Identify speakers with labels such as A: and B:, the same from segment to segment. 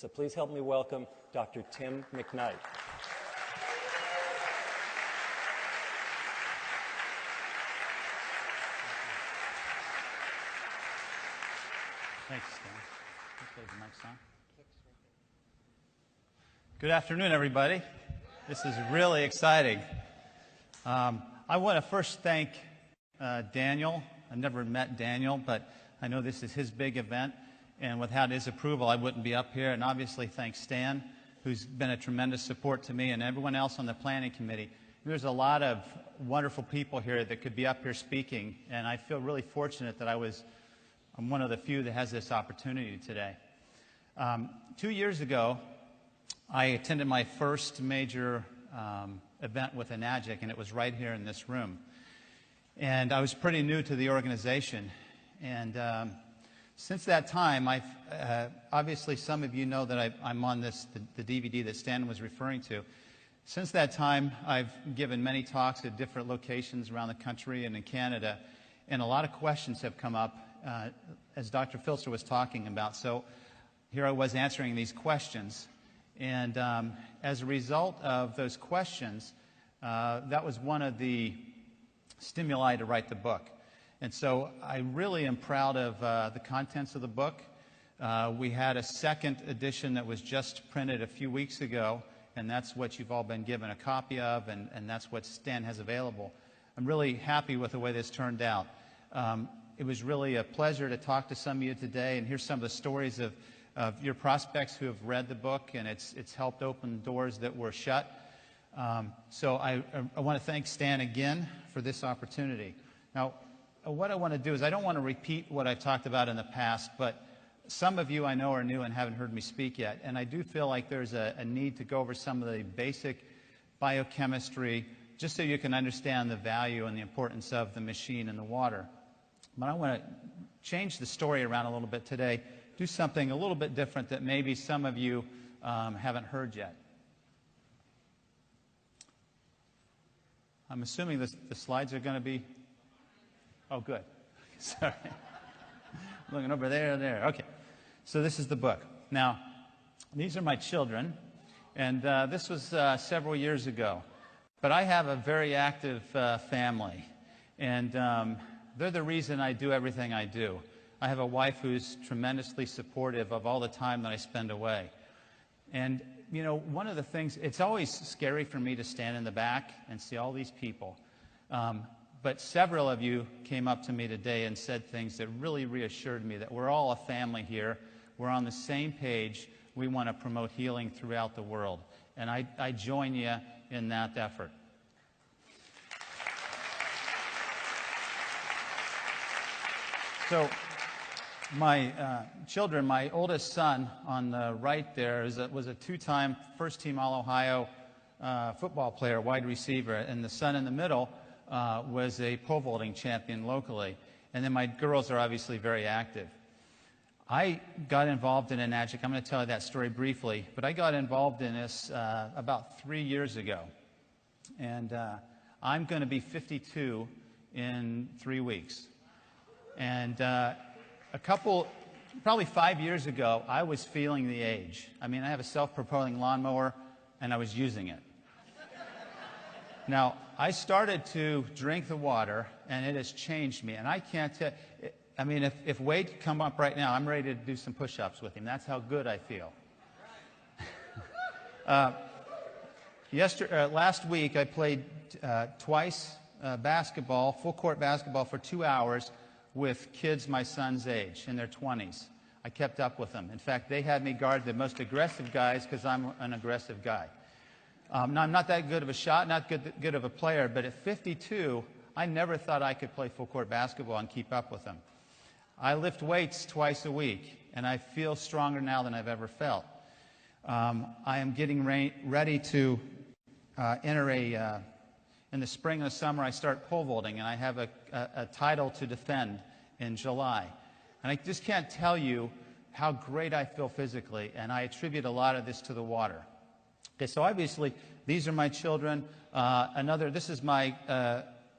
A: So please help me welcome Dr. Tim Mcknight.
B: Thanks, Stan. Good afternoon, everybody. This is really exciting. I want to first thank Daniel. I've never met Daniel, but I know this is his big event, and without his approval, I wouldn't be up here. And obviously, thanks Stan, who's been a tremendous support to me, and everyone else on the planning committee. There's a lot of wonderful people here that could be up here speaking, and I feel really fortunate that I'm one of the few that has this opportunity today. 2 years ago, I attended my first major event with Enagic, and it was right here in this room. And I was pretty new to the organization. And since that time, obviously some of you know that I'm on the DVD that Stan was referring to. Since that time, I've given many talks at different locations around the country and in Canada, and a lot of questions have come up as Dr. Filster was talking about. So here I was answering these questions. And as a result of those questions, that was one of the stimuli to write the book. And so I really am proud of the contents of the book. We had a second edition that was just printed a few weeks ago, and that's what you've all been given a copy of, and that's what Stan has available. I'm really happy with the way this turned out. It was really a pleasure to talk to some of you today and hear some of the stories of your prospects who have read the book, and it's helped open doors that were shut. So I want to thank Stan again for this opportunity. Now, what I want to do is I don't want to repeat what I've talked about in the past, but some of you I know are new and haven't heard me speak yet, and I do feel like there's a need to go over some of the basic biochemistry just so you can understand the value and the importance of the machine and the water. But I want to change the story around a little bit today, do something a little bit different that maybe some of you haven't heard yet. I'm assuming the slides are going to be... Oh, good. Sorry. Looking over there and there. Okay. So this is the book. Now, these are my children, and this was several years ago. But I have a very active family, and they're the reason I do everything I do. I have a wife who's tremendously supportive of all the time that I spend away. And, you know, one of the things, it's always scary for me to stand in the back and see all these people. But several of you came up to me today and said things that really reassured me that we're all a family here. We're on the same page. We want to promote healing throughout the world. And I join you in that effort. So my children, my oldest son on the right there was a two-time first-team All-Ohio football player, wide receiver. And the son in the middle was a pole vaulting champion locally. And then my girls are obviously very active. I got involved in Enagic. I'm going to tell you that story briefly. But I got involved in this about 3 years ago. And I'm going to be 52 in 3 weeks. And probably 5 years ago, I was feeling the age. I mean, I have a self-propelling lawnmower, and I was using it. Now, I started to drink the water, and it has changed me. And I can't tell, I mean, if Wade could come up right now, I'm ready to do some push-ups with him. That's how good I feel. Last week, I played twice basketball, full-court basketball for 2 hours with kids my son's age, in their 20s. I kept up with them. In fact, they had me guard the most aggressive guys because I'm an aggressive guy. Now, I'm not that good of a shot, not good of a player, but at 52, I never thought I could play full-court basketball and keep up with them. I lift weights twice a week, and I feel stronger now than I've ever felt. I am getting ready to enter in the spring and the summer, I start pole vaulting, and I have a title to defend in July. And I just can't tell you how great I feel physically, and I attribute a lot of this to the water. Okay, so obviously, these are my children. This is my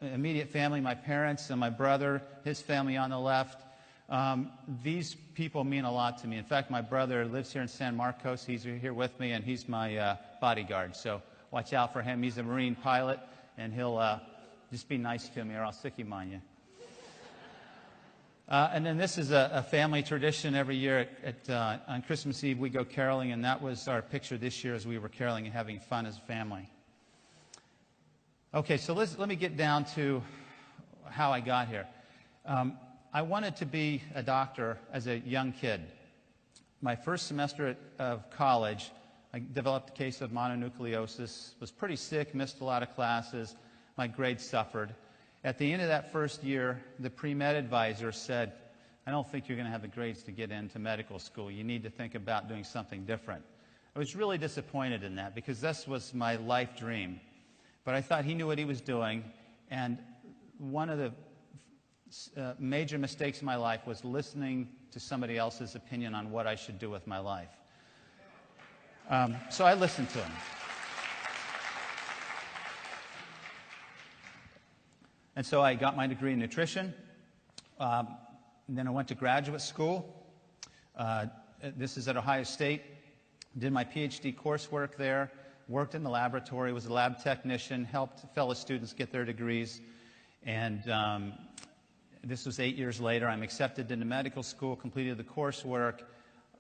B: immediate family, my parents and my brother, his family on the left. These people mean a lot to me. In fact, my brother lives here in San Marcos. He's here with me, and he's my bodyguard. So watch out for him. He's a Marine pilot, and he'll just be nice to me, or I'll sick him on you. And then this is a family tradition. Every year on Christmas Eve, we go caroling, and that was our picture this year as we were caroling and having fun as a family. Okay, so let me get down to how I got here. I wanted to be a doctor as a young kid. My first semester of college, I developed a case of mononucleosis, was pretty sick, missed a lot of classes, my grades suffered. At the end of that first year, the pre-med advisor said, I don't think you're going to have the grades to get into medical school. You need to think about doing something different. I was really disappointed in that because this was my life dream. But I thought he knew what he was doing, and one of the major mistakes in my life was listening to somebody else's opinion on what I should do with my life. So I listened to him. And so I got my degree in nutrition. And then I went to graduate school. This is at Ohio State. Did my PhD coursework there. Worked in the laboratory. Was a lab technician. Helped fellow students get their degrees. And this was 8 years later. I'm accepted into medical school. Completed the coursework,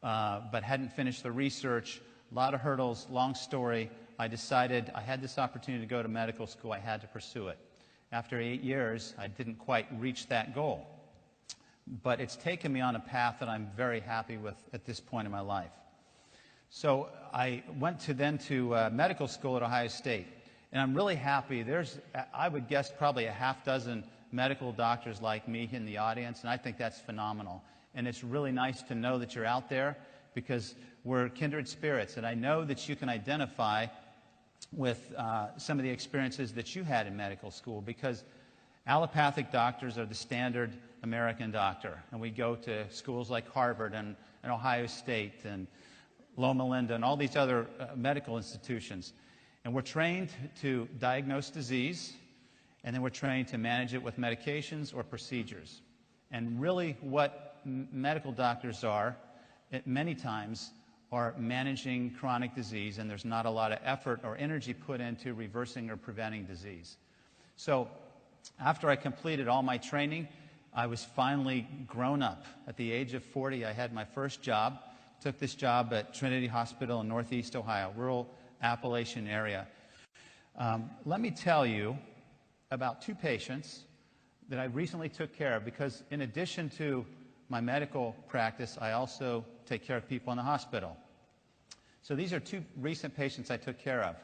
B: but hadn't finished the research. A lot of hurdles. Long story. I decided I had this opportunity to go to medical school. I had to pursue it. After 8 years, I didn't quite reach that goal. But it's taken me on a path that I'm very happy with at this point in my life. So I went to medical school at Ohio State. And I'm really happy. There's, I would guess, probably a half dozen medical doctors like me in the audience, and I think that's phenomenal. And it's really nice to know that you're out there because we're kindred spirits. And I know that you can identify with some of the experiences that you had in medical school because allopathic doctors are the standard American doctor. And we go to schools like Harvard and Ohio State and Loma Linda and all these other medical institutions. And we're trained to diagnose disease, and then we're trained to manage it with medications or procedures. And really what medical doctors are, many times, are managing chronic disease, and there's not a lot of effort or energy put into reversing or preventing disease. So after I completed all my training, I was finally grown up. At the age of 40, I had my first job. Took this job at Trinity Hospital in Northeast Ohio, rural Appalachian area. Let me tell you about two patients that I recently took care of because in addition to my medical practice, I also take care of people in the hospital. So these are two recent patients I took care of.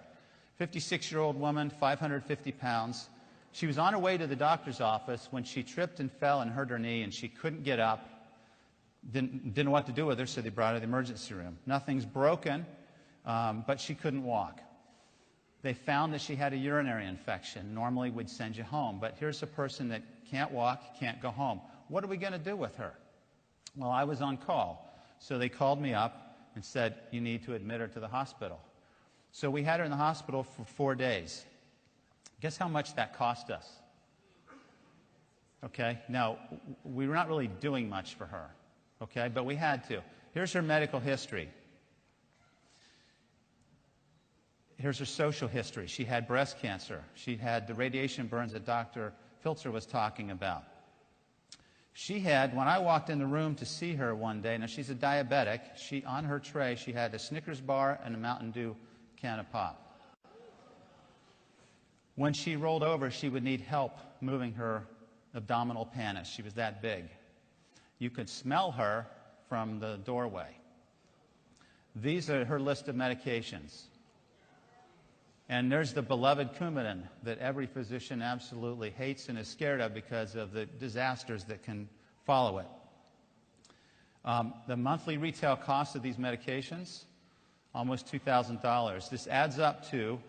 B: 56-year-old woman, 550 pounds. She was on her way to the doctor's office when she tripped and fell and hurt her knee, and she couldn't get up. Didn't know what to do with her, so they brought her to the emergency room. Nothing's broken, but she couldn't walk. They found that she had a urinary infection. Normally, we'd send you home, but here's a person that can't walk, can't go home. What are we going to do with her? Well, I was on call, so they called me up and said, you need to admit her to the hospital. So we had her in the hospital for 4 days. Guess how much that cost us? Okay, now, we were not really doing much for her, okay, but we had to. Here's her medical history. Here's her social history. She had breast cancer. She had the radiation burns that Dr. Filzer was talking about. She had, when I walked in the room to see her one day, now she's a diabetic, on her tray she had a Snickers bar and a Mountain Dew can of pop. When she rolled over, she would need help moving her abdominal pannus. She was that big. You could smell her from the doorway. These are her list of medications. And there's the beloved Coumadin that every physician absolutely hates and is scared of because of the disasters that can follow it. The monthly retail cost of these medications, almost $2,000. This adds up to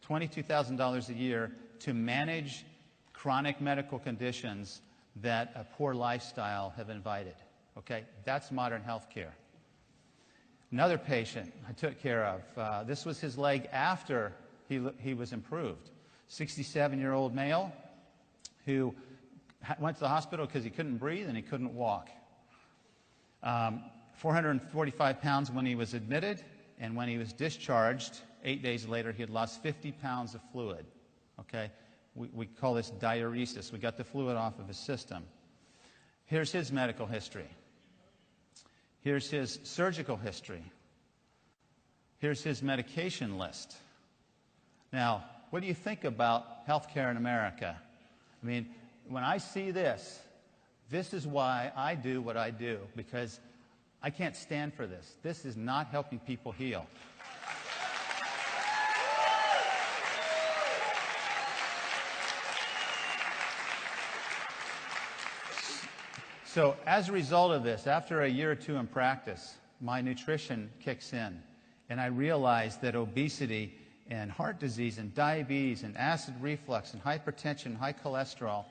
B: $22,000 a year to manage chronic medical conditions that a poor lifestyle have invited. Okay, that's modern health care. Another patient I took care of, this was his leg after he was improved. 67-year-old male who went to the hospital because he couldn't breathe and he couldn't walk. 445 pounds when he was admitted, and when he was discharged, 8 days later, he had lost 50 pounds of fluid. Okay? We call this diuresis. We got the fluid off of his system. Here's his medical history. Here's his surgical history. Here's his medication list. Now, what do you think about healthcare in America? I mean, when I see this, this is why I do what I do, because I can't stand for this. This is not helping people heal. So as a result of this, after a year or two in practice, my nutrition kicks in, and I realize that obesity and heart disease and diabetes and acid reflux and hypertension and high cholesterol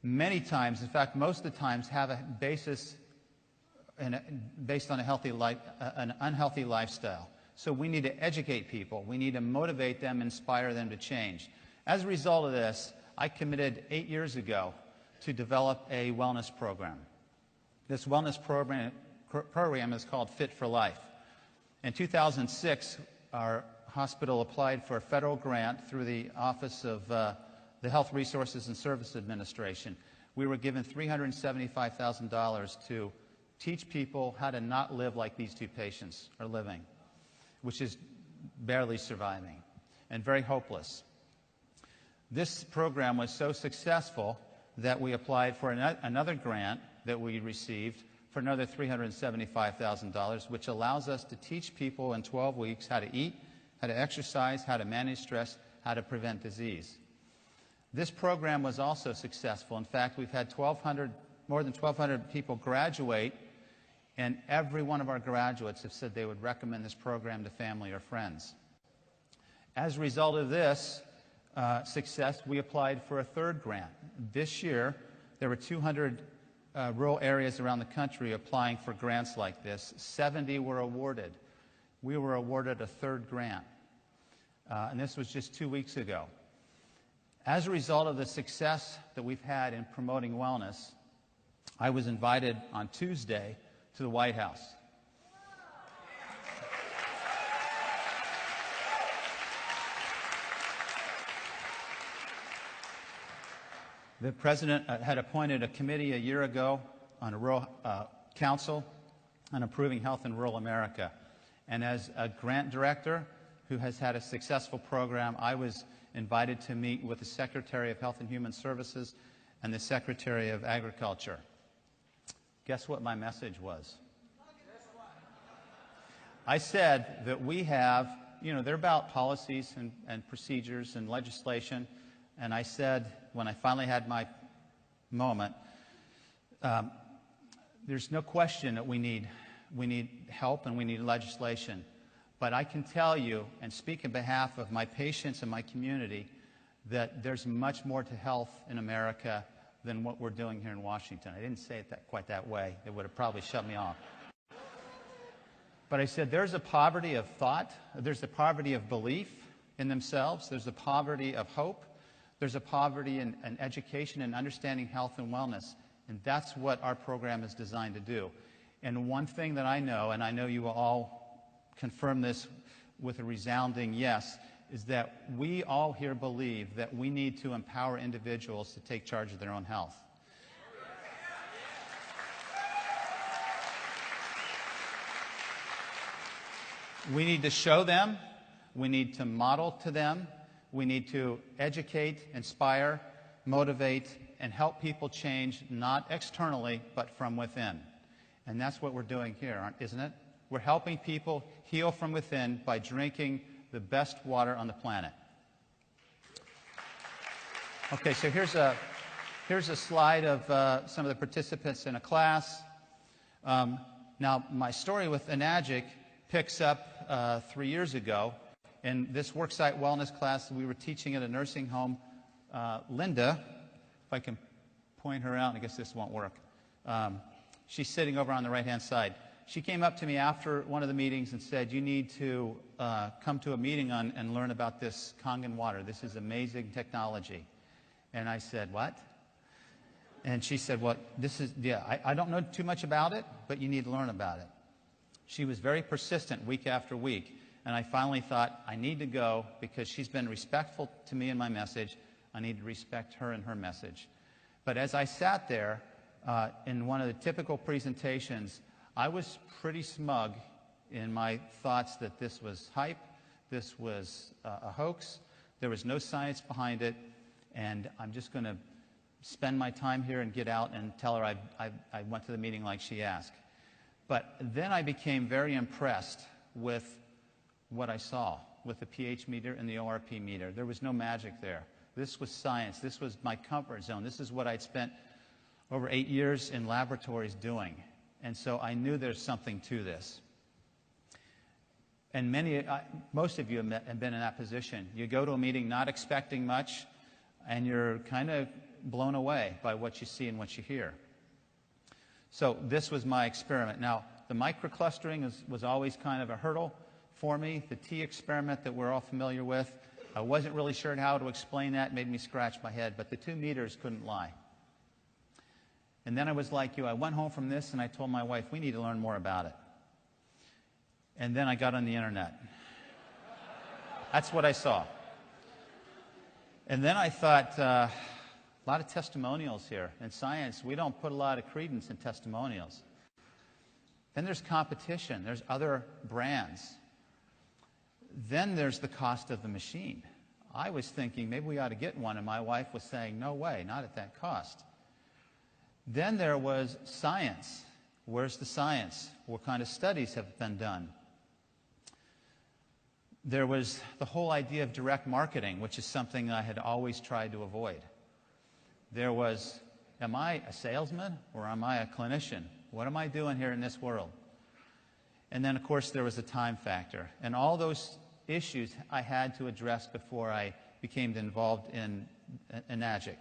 B: many times, in fact most of the times, have a basis based on an unhealthy lifestyle. So we need to educate people. We need to motivate them, inspire them to change. As a result of this, I committed 8 years ago to develop a wellness program. This wellness program is called Fit for Life. In 2006, our hospital applied for a federal grant through the Office of the Health Resources and Service Administration. We were given $375,000 to teach people how to not live like these two patients are living, which is barely surviving and very hopeless. This program was so successful that we applied for another grant that we received for another $375,000, which allows us to teach people in 12 weeks how to eat, how to exercise, how to manage stress, how to prevent disease. This program was also successful. In fact, we've had more than 1,200 people graduate, and every one of our graduates have said they would recommend this program to family or friends. As a result of this success, we applied for a third grant. This year, there were 200 rural areas around the country applying for grants like this. 70 were awarded. We were awarded a third grant, and this was just 2 weeks ago. As a result of the success that we've had in promoting wellness, I was invited on Tuesday to the White House. The President had appointed a committee a year ago on a rural council on improving health in rural America. And as a grant director who has had a successful program, I was invited to meet with the Secretary of Health and Human Services and the Secretary of Agriculture. Guess what my message was? I said that we have, they're about policies and procedures and legislation. And I said, when I finally had my moment, there's no question that we need help and we need legislation. But I can tell you and speak on behalf of my patients and my community that there's much more to health in America than what we're doing here in Washington. I didn't say it quite that way. It would have probably shut me off. But I said there's a poverty of thought, there's a poverty of belief in themselves, there's a poverty of hope, there's a poverty in education and understanding health and wellness, and that's what our program is designed to do. And one thing that I know, and I know you will all confirm this with a resounding yes, is that we all here believe that we need to empower individuals to take charge of their own health. We need to show them, we need to model to them, we need to educate, inspire, motivate, and help people change, not externally, but from within. And that's what we're doing here, isn't it? We're helping people heal from within by drinking the best water on the planet. Okay, so here's a slide of some of the participants in a class. Now, my story with Enagic picks up 3 years ago. In this worksite wellness class we were teaching at a nursing home, Linda, if I can point her out, I guess this won't work. She's sitting over on the right-hand side. She came up to me after one of the meetings and said, you need to come to a meeting and learn about this Kangen Water. This is amazing technology. And I said, what? And she said, well, I don't know too much about it, but you need to learn about it. She was very persistent week after week. And I finally thought, I need to go because she's been respectful to me and my message. I need to respect her and her message. But as I sat there in one of the typical presentations, I was pretty smug in my thoughts that this was hype, this was a hoax, there was no science behind it, and I'm just going to spend my time here and get out and tell her I went to the meeting like she asked. But then I became very impressed with what I saw, with the pH meter and the ORP meter. There was no magic there. This was science. This was my comfort zone. This is what I'd spent over 8 years in laboratories doing. And so I knew there's something to this. And most of you have been in that position. You go to a meeting not expecting much, and you're kind of blown away by what you see and what you hear. So this was my experiment. Now, the microclustering was always kind of a hurdle for me. The T experiment that we're all familiar with, I wasn't really sure how to explain that. It made me scratch my head, but the 2 meters couldn't lie. And then I was like you. I went home from this, and I told my wife, we need to learn more about it. And then I got on the internet. That's what I saw. And then I thought, a lot of testimonials here. In science, we don't put a lot of credence in testimonials. Then there's competition. There's other brands. Then there's the cost of the machine. I was thinking maybe we ought to get one, and my wife was saying, no way, not at that cost. Then there was science. Where's the science? What kind of studies have been done? There was the whole idea of direct marketing, which is something I had always tried to avoid. There was, am I a salesman or am I a clinician? What am I doing here in this world? And then, of course, there was the time factor. And all those issues I had to address before I became involved in NAGIC.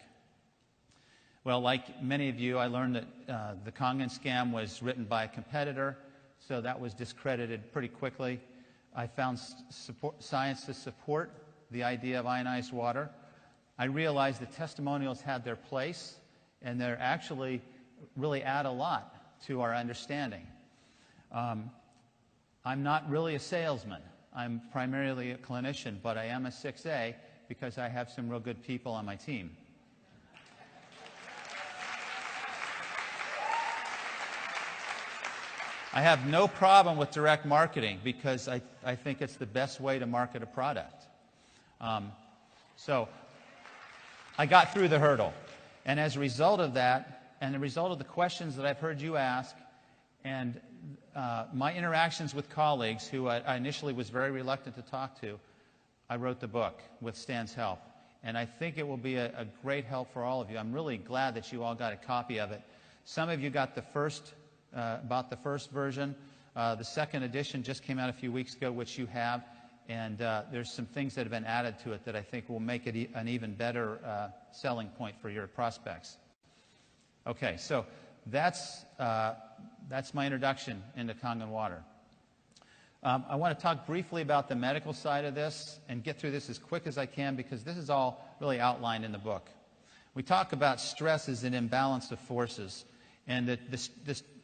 B: Well, like many of you, I learned that the Kangen scam was written by a competitor, so that was discredited pretty quickly. I found science to support the idea of ionized water. I realized the testimonials had their place, and they actually really add a lot to our understanding. I'm not really a salesman. I'm primarily a clinician, but I am a 6A because I have some real good people on my team. I have no problem with direct marketing because I think it's the best way to market a product. So I got through the hurdle. And as a result of that, and the result of the questions that I've heard you ask, and my interactions with colleagues who I initially was very reluctant to talk to, I wrote the book with Stan's help. And I think it will be a great help for all of you. I'm really glad that you all got a copy of it. Some of you got the first about the first version. The second edition just came out a few weeks ago, which you have, and there's some things that have been added to it that I think will make it an even better selling point for your prospects. Okay, so that's my introduction into Kangen Water. I want to talk briefly about the medical side of this and get through this as quick as I can because this is all really outlined in the book. We talk about stress as an imbalance of forces, and that this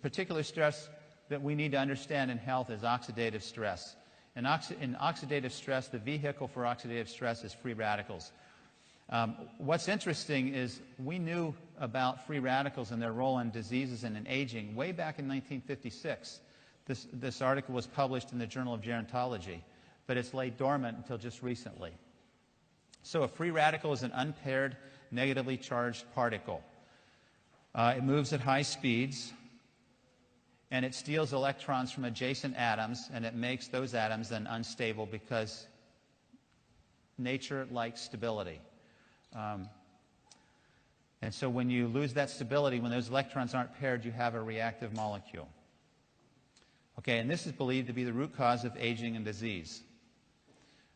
B: particular stress that we need to understand in health is oxidative stress. In oxidative stress, the vehicle for oxidative stress is free radicals. What's interesting is we knew about free radicals and their role in diseases and in aging way back in 1956. This article was published in the Journal of Gerontology, but it's lay dormant until just recently. So a free radical is an unpaired, negatively charged particle. It moves at high speeds, and it steals electrons from adjacent atoms, and it makes those atoms then unstable because nature likes stability. And so when you lose that stability, when those electrons aren't paired, you have a reactive molecule. Okay, and this is believed to be the root cause of aging and disease.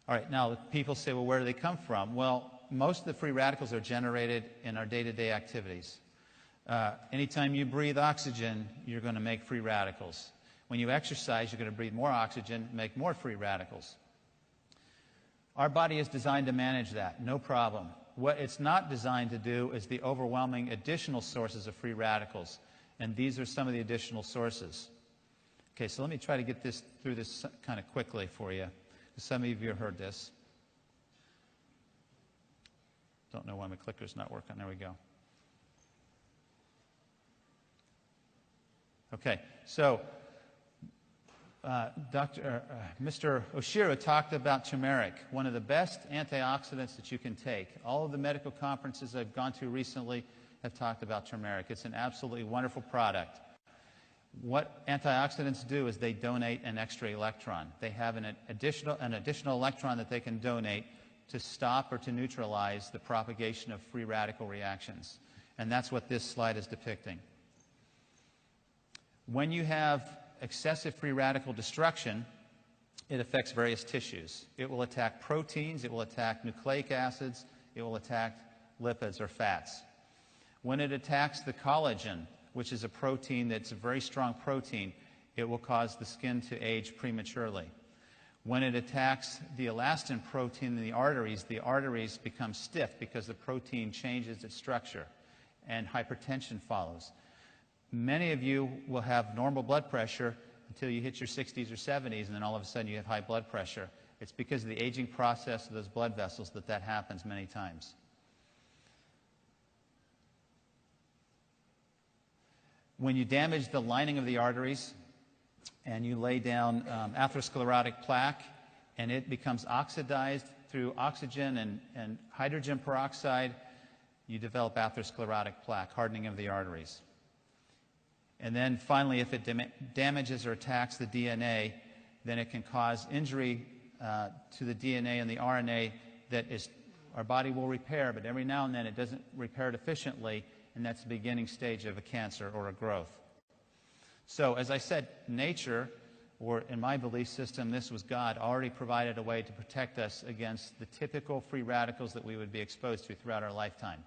B: All right, now people say, well, where do they come from? Well, most of the free radicals are generated in our day-to-day activities. Anytime you breathe oxygen, you're going to make free radicals. When you exercise, you're going to breathe more oxygen, make more free radicals. Our body is designed to manage that, no problem. What it's not designed to do is the overwhelming additional sources of free radicals. And these are some of the additional sources. Okay, so let me try to get through this kind of quickly for you. Some of you have heard this. Don't know why my clicker's not working. There we go. Okay, so Mr. Oshiro talked about turmeric, one of the best antioxidants that you can take. All of the medical conferences I've gone to recently have talked about turmeric. It's an absolutely wonderful product. What antioxidants do is they donate an extra electron. They have an additional electron that they can donate to stop or to neutralize the propagation of free radical reactions. And that's what this slide is depicting. When you have excessive free radical destruction, it affects various tissues. It will attack proteins, it will attack nucleic acids, it will attack lipids or fats. When it attacks the collagen, which is a protein that's a very strong protein, it will cause the skin to age prematurely. When it attacks the elastin protein in the arteries become stiff because the protein changes its structure, and hypertension follows. Many of you will have normal blood pressure until you hit your 60s or 70s, and then all of a sudden you have high blood pressure. It's because of the aging process of those blood vessels that happens many times. When you damage the lining of the arteries and you lay down atherosclerotic plaque and it becomes oxidized through oxygen and hydrogen peroxide, you develop atherosclerotic plaque, hardening of the arteries. And then finally, if it damages or attacks the DNA, then it can cause injury to the DNA and the RNA that our body will repair, but every now and then it doesn't repair it efficiently, and that's the beginning stage of a cancer or a growth. So, as I said, nature, or in my belief system, this was God, already provided a way to protect us against the typical free radicals that we would be exposed to throughout our lifetime.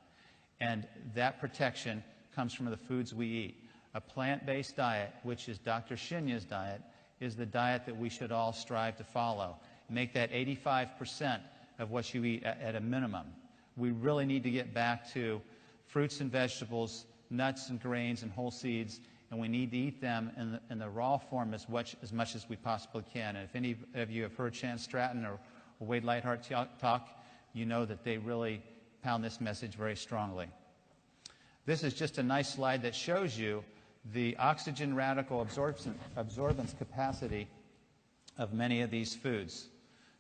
B: And that protection comes from the foods we eat. A plant-based diet, which is Dr. Shinya's diet, is the diet that we should all strive to follow. Make that 85% of what you eat at a minimum. We really need to get back to fruits and vegetables, nuts and grains and whole seeds, and we need to eat them in the raw form as much as we possibly can. And if any of you have heard Chan Stratton or Wade Lightheart talk, you know that they really pound this message very strongly. This is just a nice slide that shows you the oxygen radical absorbance capacity of many of these foods.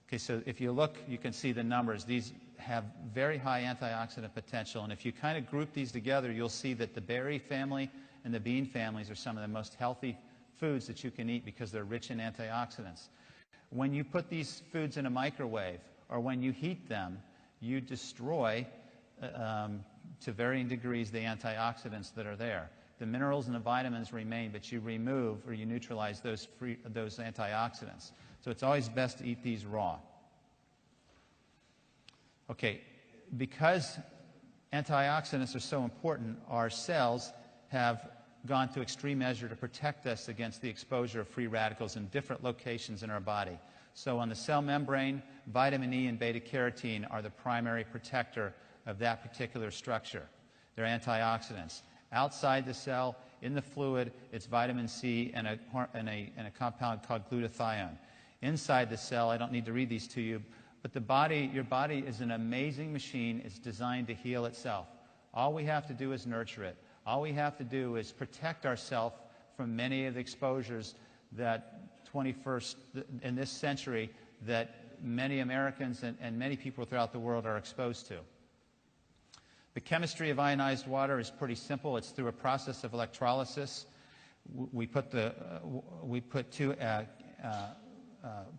B: Okay, so if you look, you can see the numbers. These have very high antioxidant potential, and if you kind of group these together, you'll see that the berry family and the bean families are some of the most healthy foods that you can eat because they're rich in antioxidants. When you put these foods in a microwave or when you heat them, you destroy to varying degrees the antioxidants that are there. The minerals and the vitamins remain, but you remove or you neutralize those antioxidants. So it's always best to eat these raw. Okay, because antioxidants are so important, our cells have gone to extreme measure to protect us against the exposure of free radicals in different locations in our body. So on the cell membrane, vitamin E and beta-carotene are the primary protector of that particular structure. They're antioxidants. Outside the cell, in the fluid, it's vitamin C and a compound called glutathione. Inside the cell, I don't need to read these to you, but your body is an amazing machine. It's designed to heal itself. All we have to do is nurture it. All we have to do is protect ourselves from many of the exposures that 21st, in this century, that many Americans and many people throughout the world are exposed to. The chemistry of ionized water is pretty simple. It's through a process of electrolysis. We put two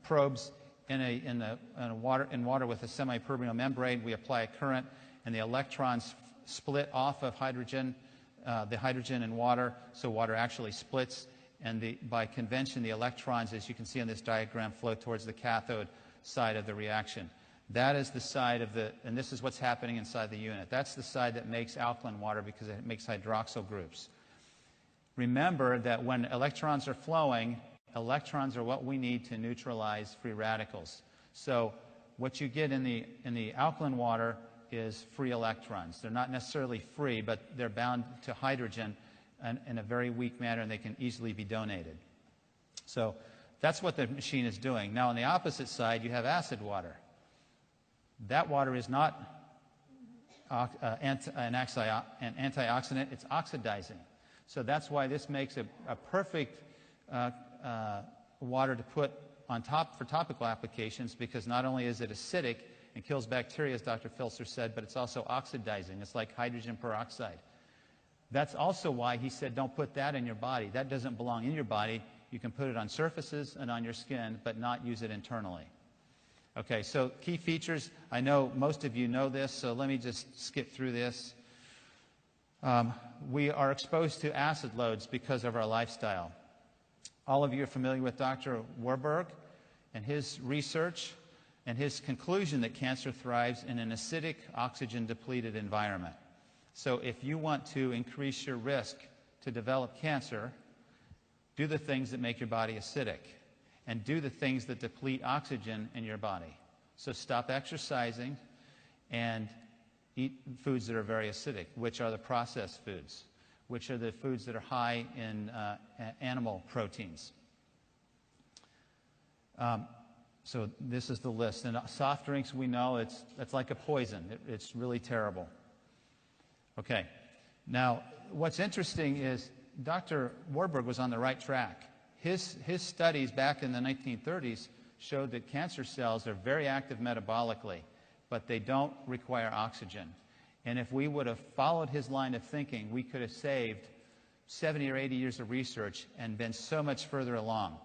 B: probes in water with a semipermeable membrane. We apply a current, and the electrons split off of the hydrogen in water, so water actually splits. And by convention, the electrons, as you can see on this diagram, flow towards the cathode side of the reaction. That is the side and this is what's happening inside the unit. That's the side that makes alkaline water because it makes hydroxyl groups. Remember that when electrons are flowing, electrons are what we need to neutralize free radicals. So what you get in the alkaline water is free electrons. They're not necessarily free, but they're bound to hydrogen in a very weak manner, and they can easily be donated. So that's what the machine is doing. Now, on the opposite side, you have acid water. That water is not an antioxidant, it's oxidizing. So that's why this makes a perfect water to put on top for topical applications, because not only is it acidic and kills bacteria, as Dr. Filser said, but it's also oxidizing. It's like hydrogen peroxide. That's also why he said don't put that in your body. That doesn't belong in your body. You can put it on surfaces and on your skin, but not use it internally. Okay, so key features. I know most of you know this, so let me just skip through this. We are exposed to acid loads because of our lifestyle. All of you are familiar with Dr. Warburg and his research and his conclusion that cancer thrives in an acidic, oxygen-depleted environment. So if you want to increase your risk to develop cancer, do the things that make your body acidic, and do the things that deplete oxygen in your body. So stop exercising and eat foods that are very acidic, which are the processed foods, which are the foods that are high in animal proteins. So this is the list. And soft drinks, we know it's like a poison. It's really terrible. Okay. Now, what's interesting is Dr. Warburg was on the right track. His studies back in the 1930s showed that cancer cells are very active metabolically, but they don't require oxygen. And if we would have followed his line of thinking, we could have saved 70 or 80 years of research and been so much further along.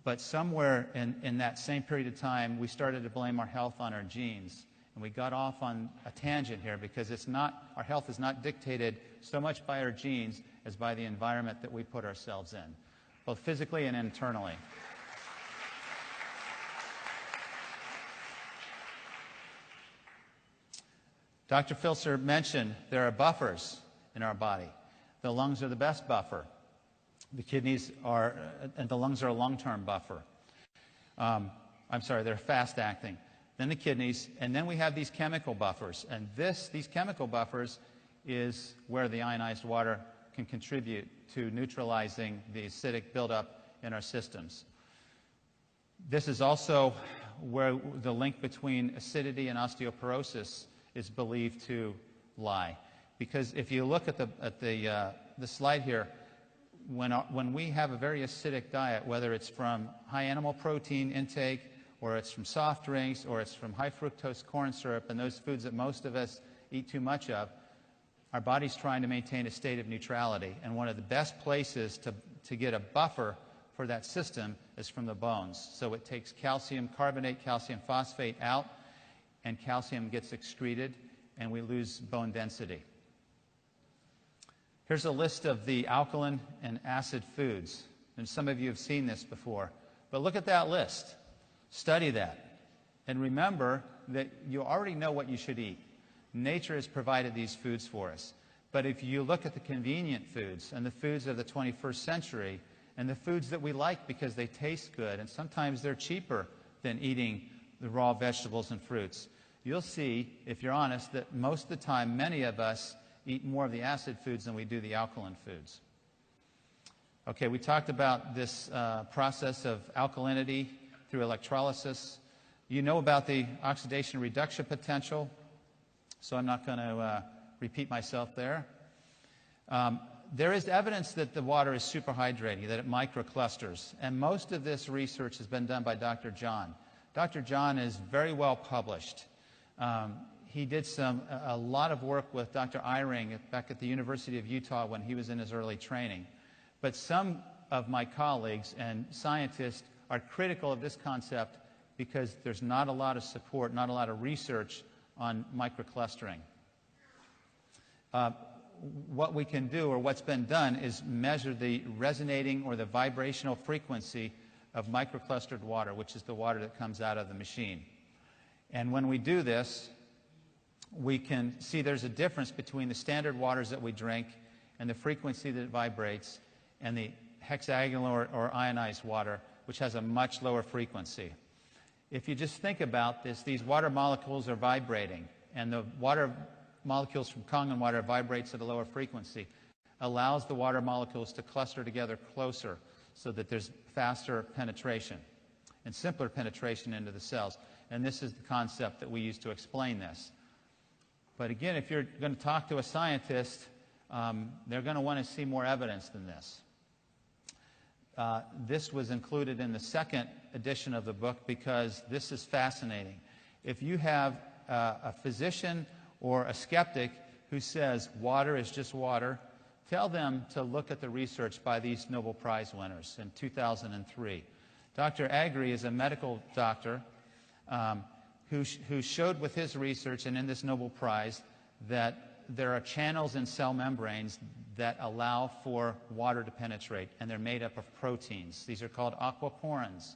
B: But somewhere in that same period of time, we started to blame our health on our genes. And we got off on a tangent here, because our health is not dictated so much by our genes as by the environment that we put ourselves in, both physically and internally. Dr. Filser mentioned there are buffers in our body. The lungs are the best buffer. The kidneys are, and the lungs are a long-term buffer. They're fast-acting. Then the kidneys, and then we have these chemical buffers. And these chemical buffers is where the ionized water can contribute to neutralizing the acidic buildup in our systems. This is also where the link between acidity and osteoporosis is believed to lie. Because if you look at the slide here, when we have a very acidic diet, whether it's from high animal protein intake, or it's from soft drinks, or it's from high fructose corn syrup, and those foods that most of us eat too much of, our body's trying to maintain a state of neutrality. And one of the best places to get a buffer for that system is from the bones. So it takes calcium carbonate, calcium phosphate out, and calcium gets excreted, and we lose bone density. Here's a list of the alkaline and acid foods. And some of you have seen this before. But look at that list. Study that. And remember that you already know what you should eat. Nature has provided these foods for us. But if you look at the convenient foods and the foods of the 21st century and the foods that we like because they taste good, and sometimes they're cheaper than eating the raw vegetables and fruits, you'll see, if you're honest, that most of the time many of us eat more of the acid foods than we do the alkaline foods. Okay, we talked about this process of alkalinity through electrolysis. You know about the oxidation reduction potential, so I'm not going to repeat myself there. There is evidence that the water is superhydrating, that it microclusters, and most of this research has been done by Dr. John. Dr. John is very well published. He did a lot of work with Dr. Eyring back at the University of Utah when he was in his early training. But some of my colleagues and scientists are critical of this concept because there's not a lot of support, not a lot of research on microclustering. What we can do, or what's been done, is measure the resonating or the vibrational frequency of microclustered water, which is the water that comes out of the machine. And when we do this, we can see there's a difference between the standard waters that we drink and the frequency that it vibrates, and the hexagonal or ionized water, which has a much lower frequency. If you just think about this, these water molecules are vibrating, and the water molecules from Kangen water vibrates at a lower frequency, allows the water molecules to cluster together closer so that there's faster penetration and simpler penetration into the cells. And this is the concept that we use to explain this. But again, if you're going to talk to a scientist, they're going to want to see more evidence than this. This was included in the second edition of the book because this is fascinating. If you have a physician or a skeptic who says water is just water, tell them to look at the research by these Nobel Prize winners in 2003. Dr. Agri is a medical doctor who showed with his research and in this Nobel Prize that there are channels in cell membranes that allow for water to penetrate, and they're made up of proteins. These are called aquaporins.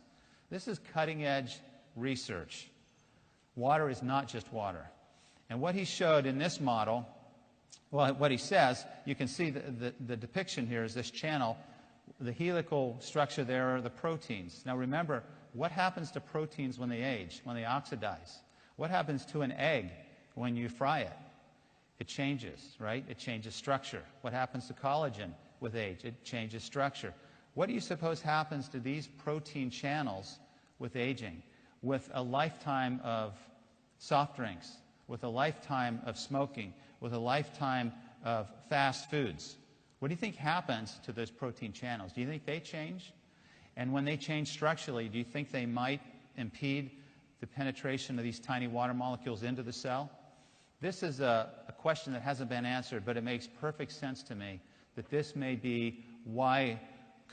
B: This is cutting-edge research. Water is not just water. And what he showed in this model, well, what he says, you can see the depiction here is this channel. The helical structure there are the proteins. Now remember, what happens to proteins when they age, when they oxidize? What happens to an egg when you fry it? It changes, right? It changes structure. What happens to collagen with age? It changes structure. What do you suppose happens to these protein channels with aging, with a lifetime of soft drinks, with a lifetime of smoking, with a lifetime of fast foods? What do you think happens to those protein channels? Do you think they change? And when they change structurally, do you think they might impede the penetration of these tiny water molecules into the cell? This is a question that hasn't been answered, but it makes perfect sense to me that this may be why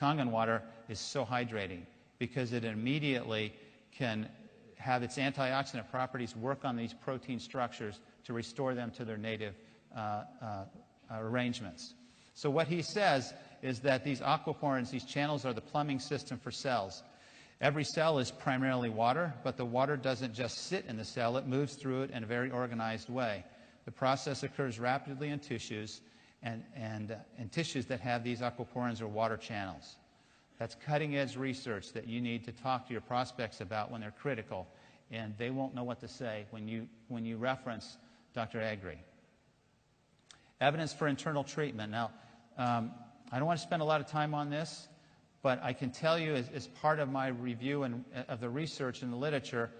B: Kangen water is so hydrating, because it immediately can have its antioxidant properties work on these protein structures to restore them to their native arrangements. So what he says is that these aquaporins, these channels, are the plumbing system for cells. Every cell is primarily water, but the water doesn't just sit in the cell, it moves through it in a very organized way. The process occurs rapidly in tissues, and in tissues that have these aquaporins or water channels. That's cutting-edge research that you need to talk to your prospects about when they're critical, and they won't know what to say when you reference Dr. Agri. Evidence for internal treatment. Now, I don't want to spend a lot of time on this, but I can tell you as part of my review of the research in the literature,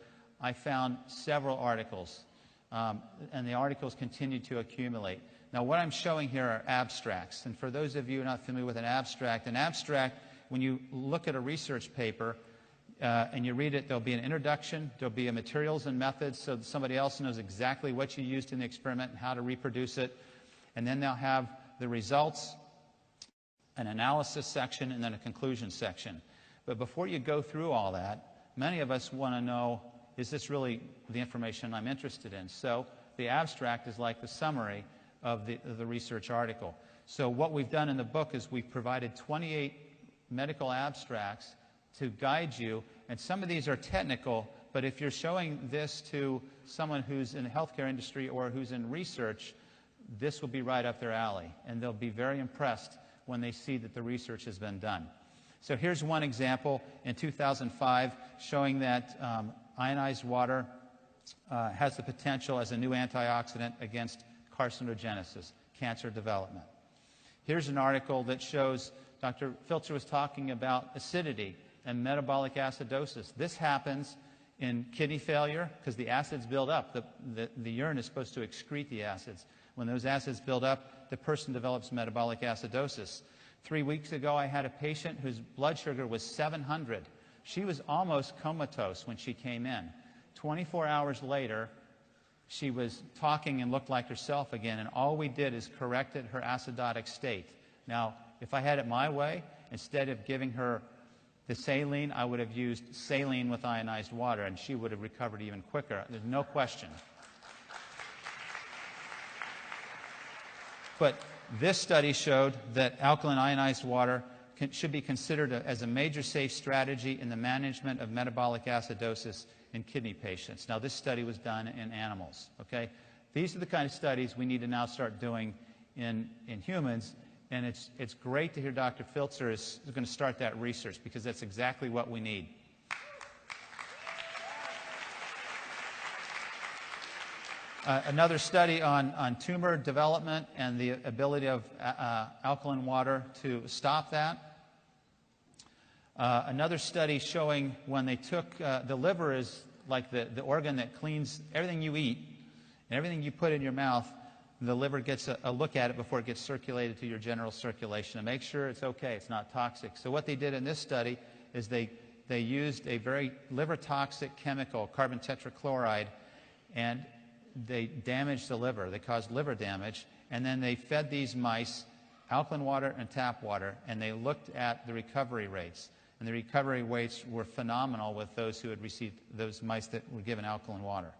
B: I found several articles, and the articles continue to accumulate. Now, what I'm showing here are abstracts, and for those of you not familiar with an abstract, when you look at a research paper and you read it, there'll be an introduction, there'll be a materials and methods so that somebody else knows exactly what you used in the experiment and how to reproduce it, and then they'll have the results, an analysis section, and then a conclusion section. But before you go through all that, many of us want to know, is this really the information I'm interested in? So the abstract is like the summary of the research article. So what we've done in the book is we've provided 28 medical abstracts to guide you, and some of these are technical, but if you're showing this to someone who's in the healthcare industry or who's in research, this will be right up their alley, and they'll be very impressed when they see that the research has been done. So here's one example in 2005 showing that ionized water has the potential as a new antioxidant against carcinogenesis, cancer development. Here's an article that shows Dr. Filter was talking about acidity and metabolic acidosis. This happens in kidney failure because the acids build up. The urine is supposed to excrete the acids. When those acids build up, the person develops metabolic acidosis. 3 weeks ago, I had a patient whose blood sugar was 700. She was almost comatose when she came in. 24 hours later, she was talking and looked like herself again, and all we did is corrected her acidotic state. Now, if I had it my way, instead of giving her the saline, I would have used saline with ionized water, and she would have recovered even quicker. There's no question. But this study showed that alkaline ionized water should be considered as a major safe strategy in the management of metabolic acidosis in kidney patients. Now, this study was done in animals, okay? These are the kind of studies we need to now start doing in humans, and it's great to hear Dr. Filzer is going to start that research because that's exactly what we need. Another study on tumor development and the ability of alkaline water to stop that. Another study showing when they took, the liver is like the organ that cleans everything you eat and everything you put in your mouth. The liver gets a look at it before it gets circulated to your general circulation to make sure it's okay, it's not toxic. So what they did in this study is they used a very liver toxic chemical, carbon tetrachloride, and they damaged the liver. They caused liver damage, and then they fed these mice alkaline water and tap water, and they looked at the recovery rates. And the recovery rates were phenomenal with those who had received, those mice that were given alkaline water.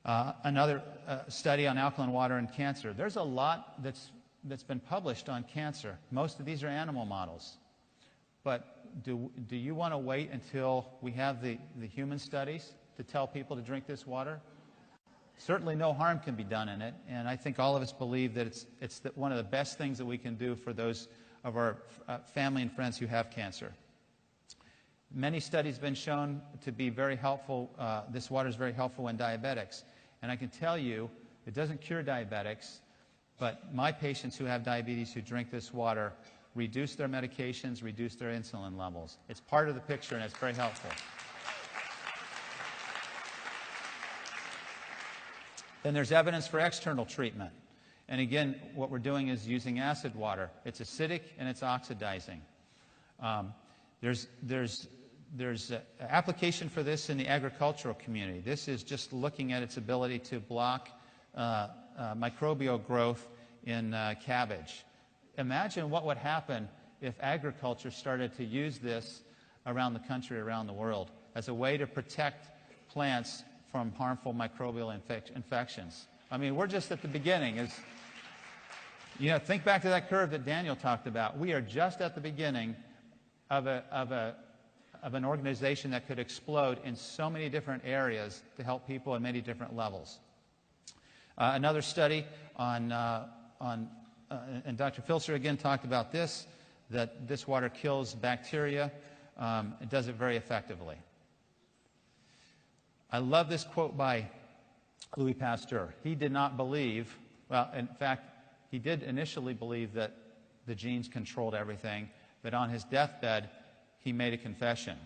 B: Another study on alkaline water and cancer. There's a lot that's been published on cancer. Most of these are animal models. But do you want to wait until we have the human studies to tell people to drink this water? Certainly no harm can be done in it, and I think all of us believe that it's one of the best things that we can do for those of our family and friends who have cancer. Many studies have been shown to be very helpful. This water is very helpful in diabetics. And I can tell you, it doesn't cure diabetics, but my patients who have diabetes who drink this water reduce their medications, reduce their insulin levels. It's part of the picture, and it's very helpful. Then there's evidence for external treatment. And again, what we're doing is using acid water. It's acidic and it's oxidizing. There's application for this in the agricultural community. This is just looking at its ability to block microbial growth in cabbage. Imagine what would happen if agriculture started to use this around the country, around the world, as a way to protect plants from harmful microbial infections. I mean, we're just at the beginning. Think back to that curve that Daniel talked about. We are just at the beginning of an organization that could explode in so many different areas to help people at many different levels. Another study and Dr. Filser again talked about this, that this water kills bacteria. It does it very effectively. I love this quote by Louis Pasteur. He did not believe, well, in fact, he did initially believe that the genes controlled everything, but on his deathbed, he made a confession.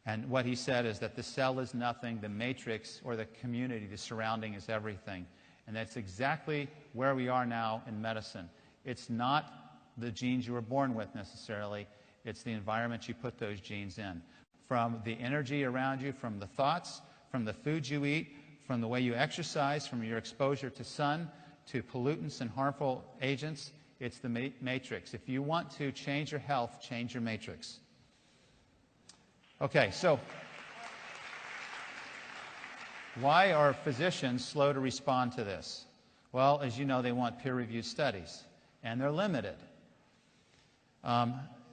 B: And what he said is that the cell is nothing, the matrix or the community, the surrounding is everything. And that's exactly where we are now in medicine. It's not the genes you were born with necessarily, it's the environment you put those genes in. From the energy around you, from the thoughts, from the foods you eat, from the way you exercise, from your exposure to sun, to pollutants and harmful agents, it's the matrix. If you want to change your health, change your matrix. Okay, so why are physicians slow to respond to this? Well, as you know, they want peer-reviewed studies, and they're limited.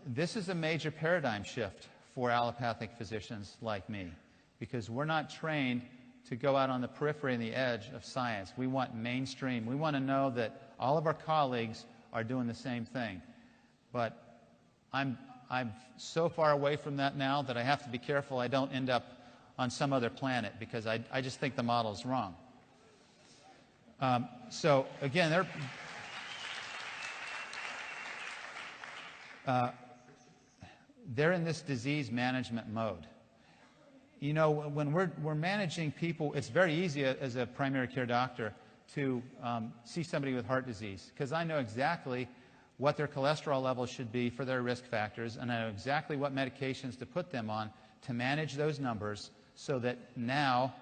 B: This is a major paradigm shift for allopathic physicians like me, because we're not trained to go out on the periphery and the edge of science. We want mainstream. We want to know that all of our colleagues are doing the same thing. But I'm so far away from that now that I have to be careful I don't end up on some other planet, because I just think the model is wrong. So again, they're in this disease management mode. You know, when we're managing people, it's very easy as a primary care doctor to see somebody with heart disease, because I know exactly what their cholesterol levels should be for their risk factors, and I know exactly what medications to put them on to manage those numbers so that now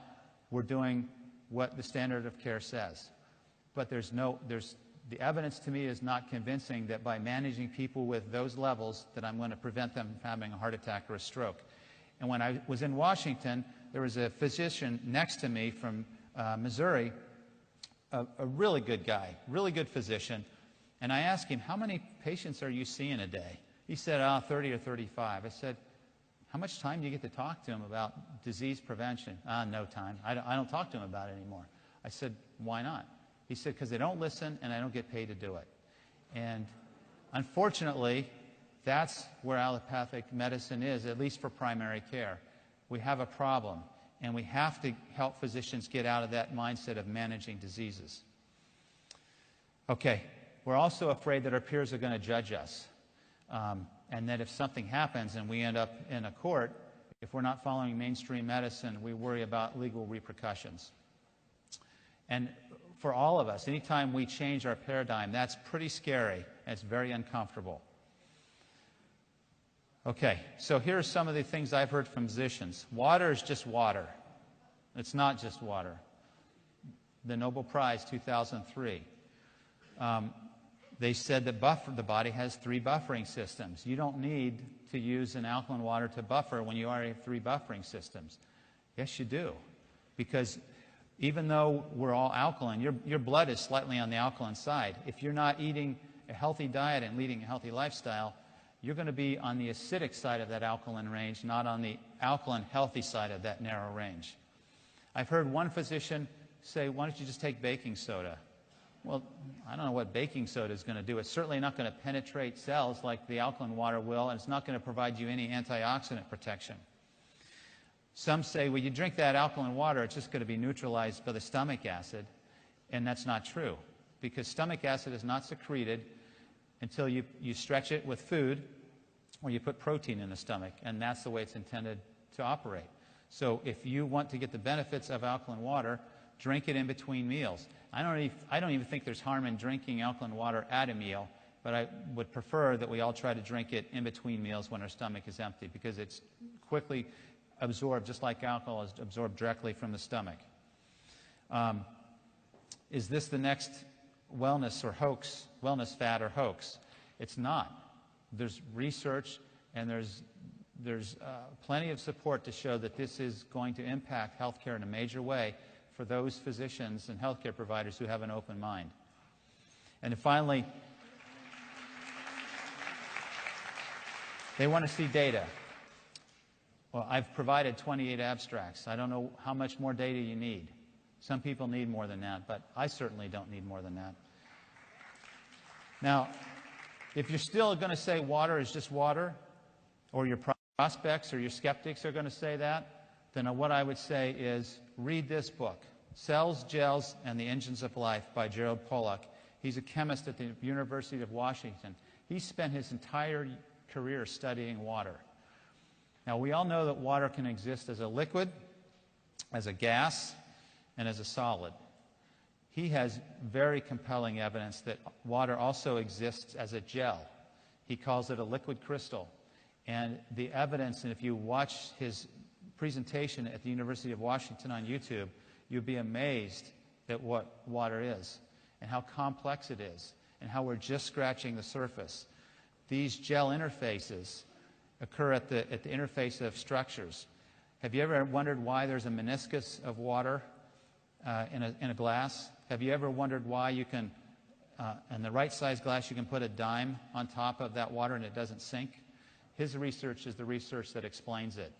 B: we're doing what the standard of care says. But the evidence to me is not convincing that by managing people with those levels that I'm going to prevent them from having a heart attack or a stroke. And when I was in Washington, there was a physician next to me from Missouri, a really good guy, really good physician. And I asked him, how many patients are you seeing a day? He said, 30 or 35. I said, how much time do you get to talk to him about disease prevention? No time. I don't talk to him about it anymore. I said, why not? He said, because they don't listen and I don't get paid to do it. And unfortunately, that's where allopathic medicine is, at least for primary care. We have a problem. And we have to help physicians get out of that mindset of managing diseases. Okay, we're also afraid that our peers are going to judge us. And that if something happens and we end up in a court, if we're not following mainstream medicine, we worry about legal repercussions. And for all of us, anytime we change our paradigm, that's pretty scary and it's very uncomfortable. Okay, so here are some of the things I've heard from physicians. Water is just water. It's not just water. The Nobel Prize 2003. They said that the body has 3 buffering systems. You don't need to use an alkaline water to buffer when you already have 3 buffering systems. Yes, you do. Because even though we're all alkaline, your blood is slightly on the alkaline side. If you're not eating a healthy diet and leading a healthy lifestyle, you're going to be on the acidic side of that alkaline range, not on the alkaline healthy side of that narrow range. I've heard one physician say, why don't you just take baking soda? Well, I don't know what baking soda is going to do. It's certainly not going to penetrate cells like the alkaline water will, and it's not going to provide you any antioxidant protection. Some say, well, you drink that alkaline water, it's just going to be neutralized by the stomach acid, and that's not true, because stomach acid is not secreted until you stretch it with food or you put protein in the stomach, and that's the way it's intended to operate. So if you want to get the benefits of alkaline water, drink it in between meals. I don't even think there's harm in drinking alkaline water at a meal, but I would prefer that we all try to drink it in between meals when our stomach is empty, because it's quickly absorbed, just like alcohol is absorbed directly from the stomach. Is this the next wellness or hoax, wellness fad or hoax? It's not. There's research and there's plenty of support to show that this is going to impact healthcare in a major way for those physicians and healthcare providers who have an open mind. And then finally, they want to see data. Well, I've provided 28 abstracts. I don't know how much more data you need. Some people need more than that, but I certainly don't need more than that. Now, if you're still going to say water is just water, or your prospects or your skeptics are going to say that, then what I would say is read this book, Cells, Gels, and the Engines of Life by Gerald Pollack. He's a chemist at the University of Washington. He spent his entire career studying water. Now, we all know that water can exist as a liquid, as a gas, and as a solid. He has very compelling evidence that water also exists as a gel. He calls it a liquid crystal. And the evidence, and if you watch his presentation at the University of Washington on YouTube, you'll be amazed at what water is and how complex it is and how we're just scratching the surface. These gel interfaces occur at the interface of structures. Have you ever wondered why there's a meniscus of water in a glass? Have you ever wondered why you can, in the right size glass, you can put a dime on top of that water and it doesn't sink? His research is the research that explains it.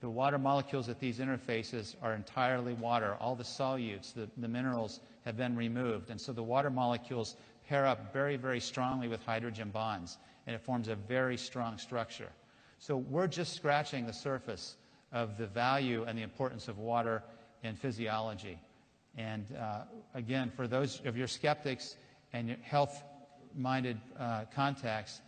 B: The water molecules at these interfaces are entirely water. All the solutes, the minerals, have been removed. And so the water molecules pair up very, very strongly with hydrogen bonds, and it forms a very strong structure. So we're just scratching the surface of the value and the importance of water in physiology. And again, for those of your skeptics and your health-minded contacts,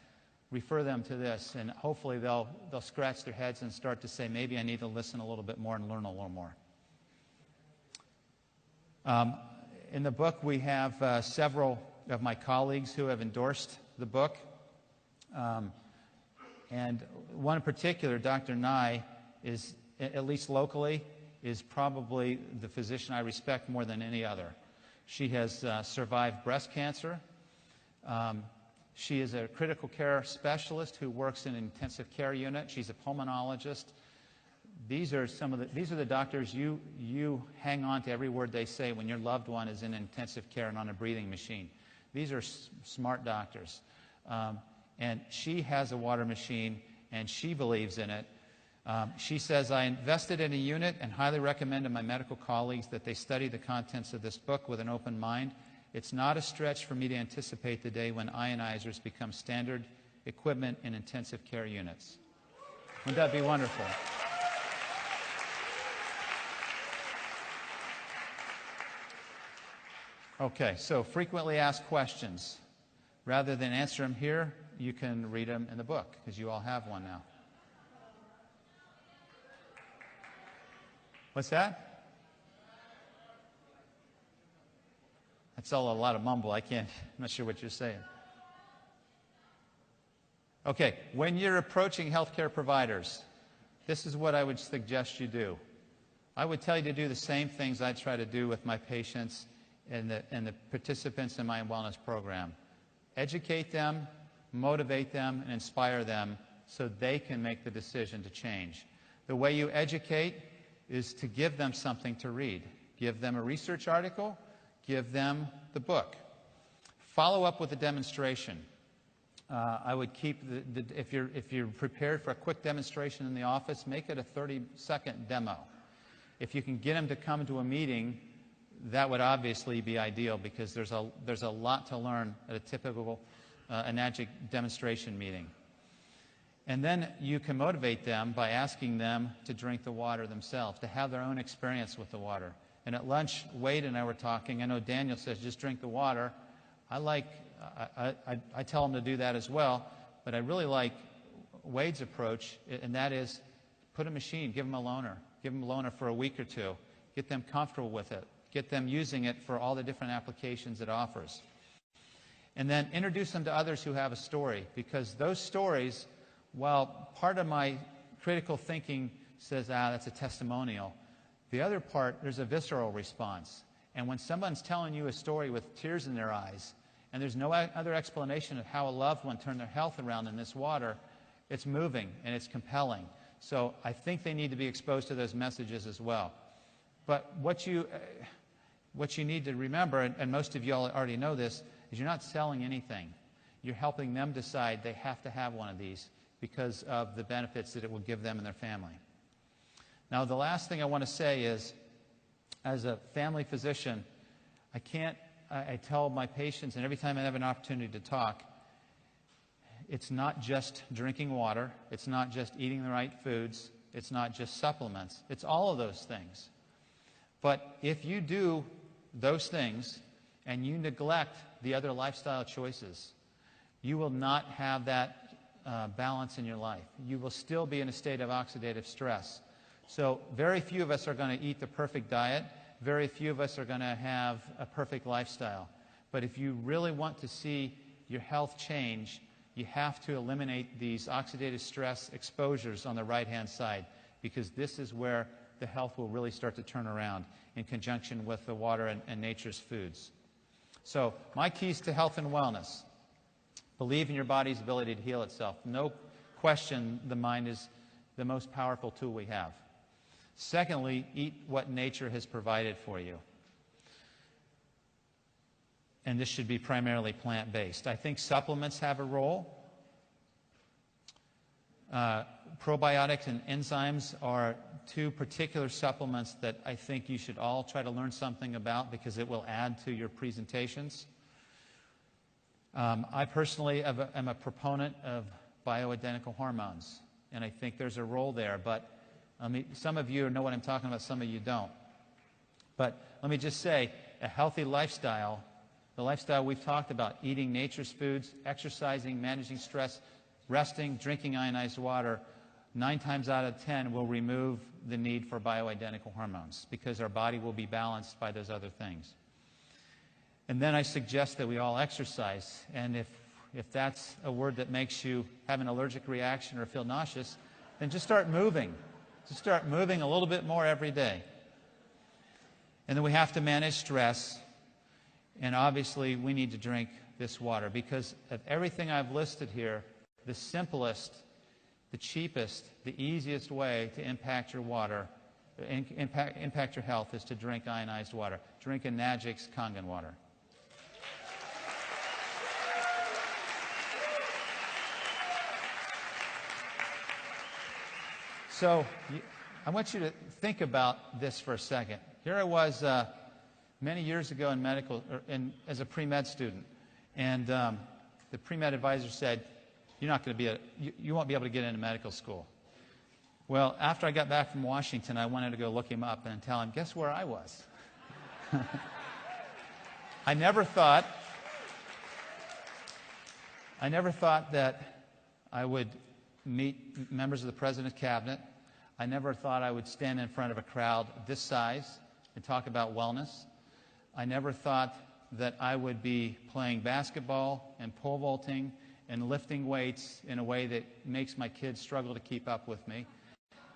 B: refer them to this, and hopefully they'll scratch their heads and start to say, maybe I need to listen a little bit more and learn a little more. In the book, we have several of my colleagues who have endorsed the book. And one in particular, Dr. Nye, is, at least locally, is probably the physician I respect more than any other. She has survived breast cancer. She is a critical care specialist who works in an intensive care unit. She's a pulmonologist. These are the doctors you hang on to every word they say when your loved one is in intensive care and on a breathing machine. These are smart doctors. And she has a water machine, and she believes in it. She says, I invested in a unit and highly recommend to my medical colleagues that they study the contents of this book with an open mind. It's not a stretch for me to anticipate the day when ionizers become standard equipment in intensive care units. Wouldn't that be wonderful? Okay, so frequently asked questions. Rather than answer them here, you can read them in the book, because you all have one now. What's that? That's all a lot of mumble. I'm not sure what you're saying. Okay, when you're approaching healthcare providers, this is what I would suggest you do. I would tell you to do the same things I try to do with my patients and the participants in my wellness program. Educate them, motivate them, and inspire them so they can make the decision to change. The way you educate is to give them something to read. Give them a research article, give them the book. Follow up with a demonstration. I would keep, if you're prepared for a quick demonstration in the office, make it a 30-second demo. If you can get them to come to a meeting, that would obviously be ideal, because there's a lot to learn at a typical enagic demonstration meeting. And then you can motivate them by asking them to drink the water themselves, to have their own experience with the water. And at lunch, Wade and I were talking. I know Daniel says just drink the water. I tell them to do that as well, but I really like Wade's approach, and that is put a machine, give them a loaner. Give them a loaner for a week or two. Get them comfortable with it. Get them using it for all the different applications it offers. And then introduce them to others who have a story, because those stories, while part of my critical thinking says, that's a testimonial, the other part, there's a visceral response. And when someone's telling you a story with tears in their eyes, and there's no other explanation of how a loved one turned their health around in this water, it's moving and it's compelling. So I think they need to be exposed to those messages as well. But what you need to remember, and most of you all already know this, is you're not selling anything. You're helping them decide they have to have one of these because of the benefits that it will give them and their family. Now, the last thing I want to say is, as a family physician, I tell my patients, and every time I have an opportunity to talk, it's not just drinking water, it's not just eating the right foods, it's not just supplements, it's all of those things. But if you do those things and you neglect the other lifestyle choices, you will not have that balance in your life. You will still be in a state of oxidative stress. So very few of us are going to eat the perfect diet. Very few of us are going to have a perfect lifestyle. But if you really want to see your health change, you have to eliminate these oxidative stress exposures on the right-hand side, because this is where the health will really start to turn around in conjunction with the water and nature's foods. So my keys to health and wellness: believe in your body's ability to heal itself. No question, the mind is the most powerful tool we have. Secondly, eat what nature has provided for you. And this should be primarily plant-based. I think supplements have a role. Probiotics and enzymes are two particular supplements that I think you should all try to learn something about, because it will add to your presentations. I personally am a proponent of bioidentical hormones, and I think there's a role there. But some of you know what I'm talking about, some of you don't. But let me just say, a healthy lifestyle, the lifestyle we've talked about, eating nature's foods, exercising, managing stress, resting, drinking ionized water, 9 times out of 10 will remove the need for bioidentical hormones, because our body will be balanced by those other things. And then I suggest that we all exercise. And if that's a word that makes you have an allergic reaction or feel nauseous, then just start moving. Just start moving a little bit more every day. And then we have to manage stress. And obviously, we need to drink this water, because of everything I've listed here, the simplest, the cheapest, the easiest way to impact your water, impact your health, is to drink ionized water. Drink Enagic's Kangen Water. So I want you to think about this for a second. Here I was many years ago in as a pre-med student, and the pre-med advisor said, you won't be able to get into medical school. Well, after I got back from Washington, I wanted to go look him up and tell him, guess where I was? I never thought that I would meet members of the President's cabinet. I never thought I would stand in front of a crowd this size and talk about wellness. I never thought that I would be playing basketball and pole vaulting and lifting weights in a way that makes my kids struggle to keep up with me.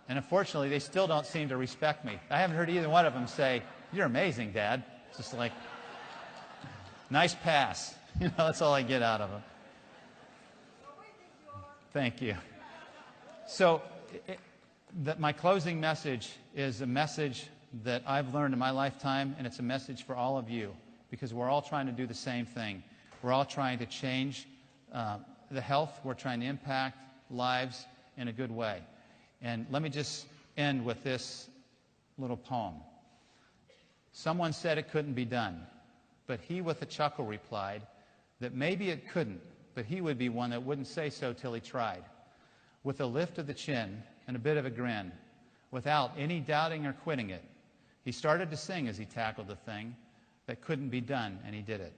B: And unfortunately, they still don't seem to respect me. I haven't heard either one of them say, "You're amazing, Dad." It's just like, nice pass. You know, that's all I get out of them. Thank you. So my closing message is a message that I've learned in my lifetime, and it's a message for all of you, because we're all trying to do the same thing. We're all trying to change the health. We're trying to impact lives in a good way. And let me just end with this little poem. Someone said it couldn't be done, but he with a chuckle replied that maybe it couldn't, but he would be one that wouldn't say so till he tried. With a lift of the chin and a bit of a grin, without any doubting or quitting it, he started to sing as he tackled the thing that couldn't be done, and he did it.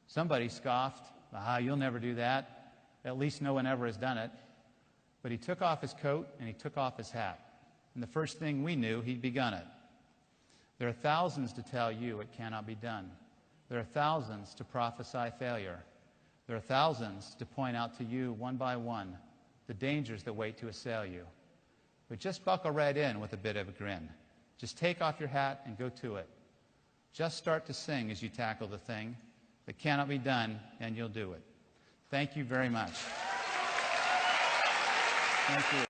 B: Somebody scoffed, "You'll never do that. At least no one ever has done it." But he took off his coat and he took off his hat. And the first thing we knew, he'd begun it. There are thousands to tell you it cannot be done. There are thousands to prophesy failure. There are thousands to point out to you one by one the dangers that wait to assail you. But just buckle right in with a bit of a grin. Just take off your hat and go to it. Just start to sing as you tackle the thing that cannot be done, and you'll do it. Thank you very much. Thank you.